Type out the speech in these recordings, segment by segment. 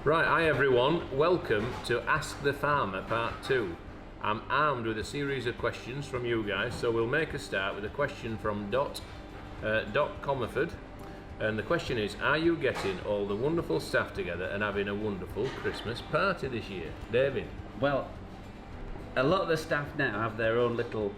Right, hi everyone, welcome to Ask the Farmer Part 2. I'm armed with a series of questions from you guys, so we'll make a start with a question from Dot Comerford. And the question is, are you getting all the wonderful staff together and having a wonderful Christmas party this year? David? Well, a lot of the staff now have their own little,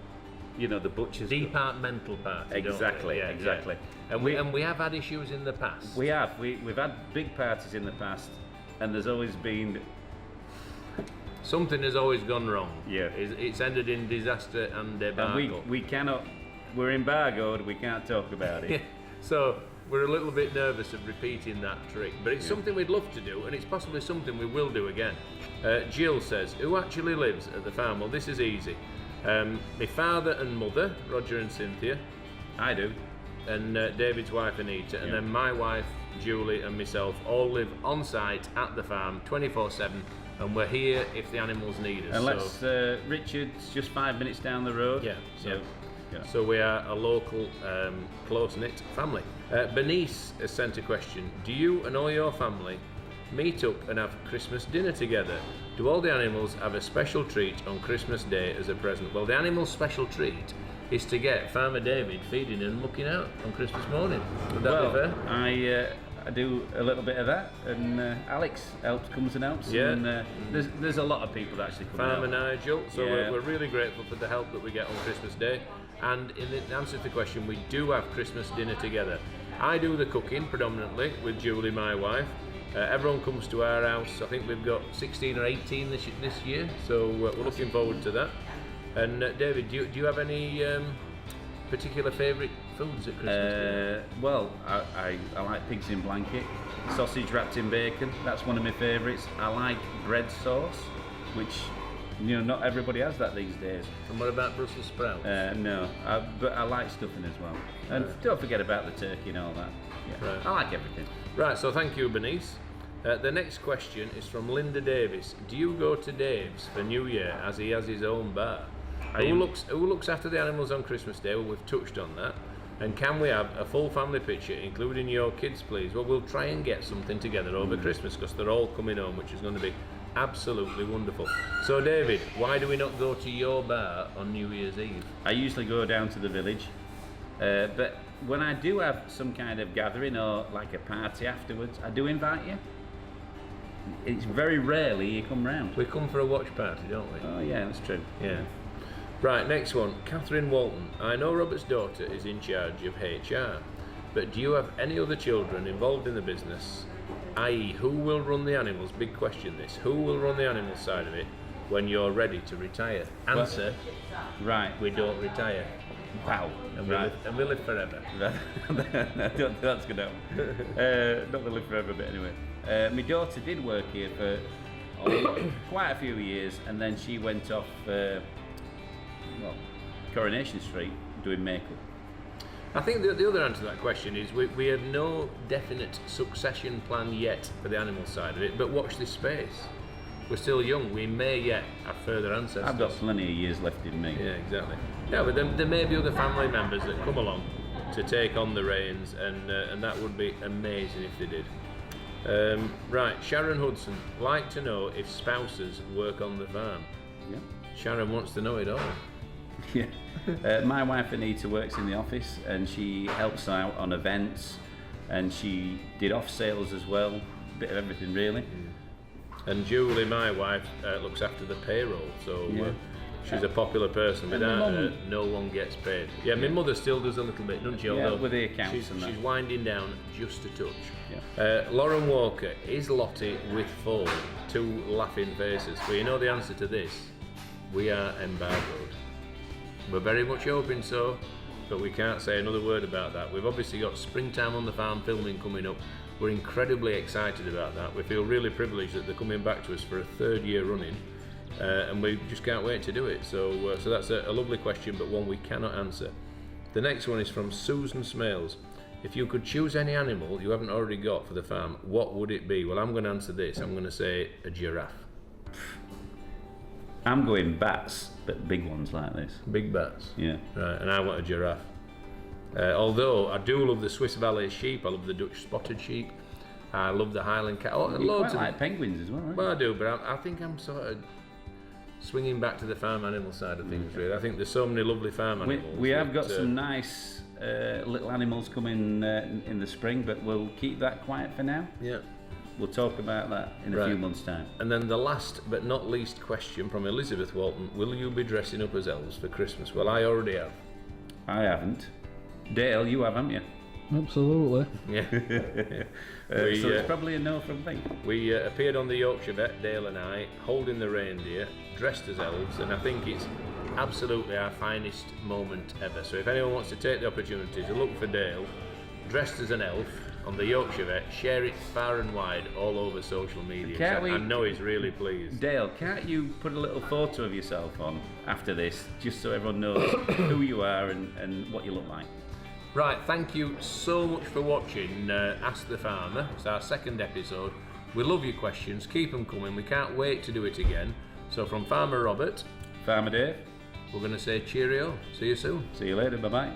the butchers. Departmental party, Exactly, don't they? exactly. And we have had issues in the past. We have. We've had big parties in the past, and there's always been... Something has always gone wrong. Yeah. It's ended in disaster and debacle. And we cannot... We're embargoed, we can't talk about it. So we're a little bit nervous of repeating that trick, but it's something we'd love to do, and it's possibly something we will do again. Jill says, who actually lives at the farm? Well, this is easy. My father and mother, Roger and Cynthia. I do. And David's wife Anita, and then my wife Julie and myself all live on site at the farm 24/7, and we're here if the animals need us. And Richard's just 5 minutes down the road. Yeah, So, So we are a local, close-knit family. Bernice has sent a question. Do you and all your family meet up and have Christmas dinner together? Do all the animals have a special treat on Christmas Day as a present? Well, the animal's special treat is to get Farmer David feeding and looking out on Christmas morning. Would that be fair? I do a little bit of that, and Alex comes and helps. Yeah. And there's a lot of people that actually come out. Farmer Nigel. So Yeah. we're really grateful for the help that we get on Christmas Day. And in the answer to the question, we do have Christmas dinner together. I do the cooking predominantly with Julie, my wife. Everyone comes to our house. I think we've got 16 or 18 this year, so we're looking forward to that. And David, do you have any particular favourite foods at Christmas Day? Well, I like pigs in blanket, sausage wrapped in bacon. That's one of my favourites. I like bread sauce, which not everybody has that these days. And what about Brussels sprouts? No, but I like stuffing as well. And don't forget about the turkey and all that. Yeah. Right. I like everything. Right, so thank you, Bernice. The next question is from Linda Davis. Do you go to Dave's for New Year as he has his own bar? Who looks after the animals on Christmas Day? Well, we've touched on that. And can we have a full family picture, including your kids, please? Well, we'll try and get something together over Christmas because they're all coming home, which is going to be absolutely wonderful. So, David, why do we not go to your bar on New Year's Eve? I usually go down to the village, but when I do have some kind of gathering or like a party afterwards, I do invite you. It's very rarely you come round. We come for a watch party, don't we? Oh yeah, that's true. Yeah. Right, next one. Catherine Walton. I know Robert's daughter is in charge of HR, but do you have any other children involved in the business? I.e., who will run the animals? Big question this. Who will run the animals side of it when you're ready to retire? Answer, Right. we don't retire. Wow. And Right. we live forever. That's good. Not to live forever, but anyway. My daughter did work here for quite a few years, and then she went off, Coronation Street, doing makeup. I think the other answer to that question is we have no definite succession plan yet for the animal side of it, but watch this space. We're still young, we may yet have further ancestors. I've got plenty of years left in me. Yeah, exactly. Yeah, but there may be other family members that come along to take on the reins, and that would be amazing if they did. Right, Sharon Hudson, like to know if spouses work on the farm. Yeah. Sharon wants to know it all. Yeah. My wife Anita works in the office, and she helps out on events, and she did off sales as well. A bit of everything, really. And Julie, my wife, looks after the payroll, so she's a popular person. Without her, no one gets paid. Yeah, my mother still does a little bit, doesn't she? Yeah, with the accounts and that. She's winding down just a touch. Yeah. Lauren Walker, is Lottie with foal? Two laughing faces. Well, you know the answer to this. We are embargoed. We're very much hoping so, but we can't say another word about that. We've obviously got Springtime on the Farm filming coming up. We're incredibly excited about that. We feel really privileged that they're coming back to us for a third year running, and we just can't wait to do it. So that's a lovely question, but one we cannot answer. The next one is from Susan Smales. If you could choose any animal you haven't already got for the farm, what would it be? Well, I'm going to answer this. I'm going to say a giraffe. I'm going bats, but big ones like this. Big bats. Yeah. Right, and I want a giraffe. Although I do love the Swiss Valley sheep, I love the Dutch spotted sheep, I love the Highland cat. Oh, You loads quite of like penguins as well, aren't Well, I do, but I think I'm sort of swinging back to the farm animal side of things. Really, I think there's so many lovely farm we, animals. we have that, got some nice little animals coming in the spring, but we'll keep that quiet for now. Yeah. We'll talk about that in a Right. few months' time. And then the last but not least question from Elizabeth Walton: will you be dressing up as elves for Christmas? Well, I already have. I haven't. Dale, you have, haven't you? Absolutely. Yeah. So we, it's probably a no from me. we appeared on the Yorkshire Vet, Dale and I, holding the reindeer, dressed as elves, and I think it's absolutely our finest moment ever. So if anyone wants to take the opportunity to look for Dale, dressed as an elf, on the Yorkshire Vet, share it far and wide all over social media. Can't we- I know he's really pleased. Dale, can't you put a little photo of yourself on after this, just so everyone knows who you are and what you look like? Right, thank you so much for watching Ask the Farmer. It's our second episode. We love your questions, keep them coming. We can't wait to do it again. So from Farmer Robert, Farmer Dave, we're going to say cheerio. See you soon. see you later, bye-bye.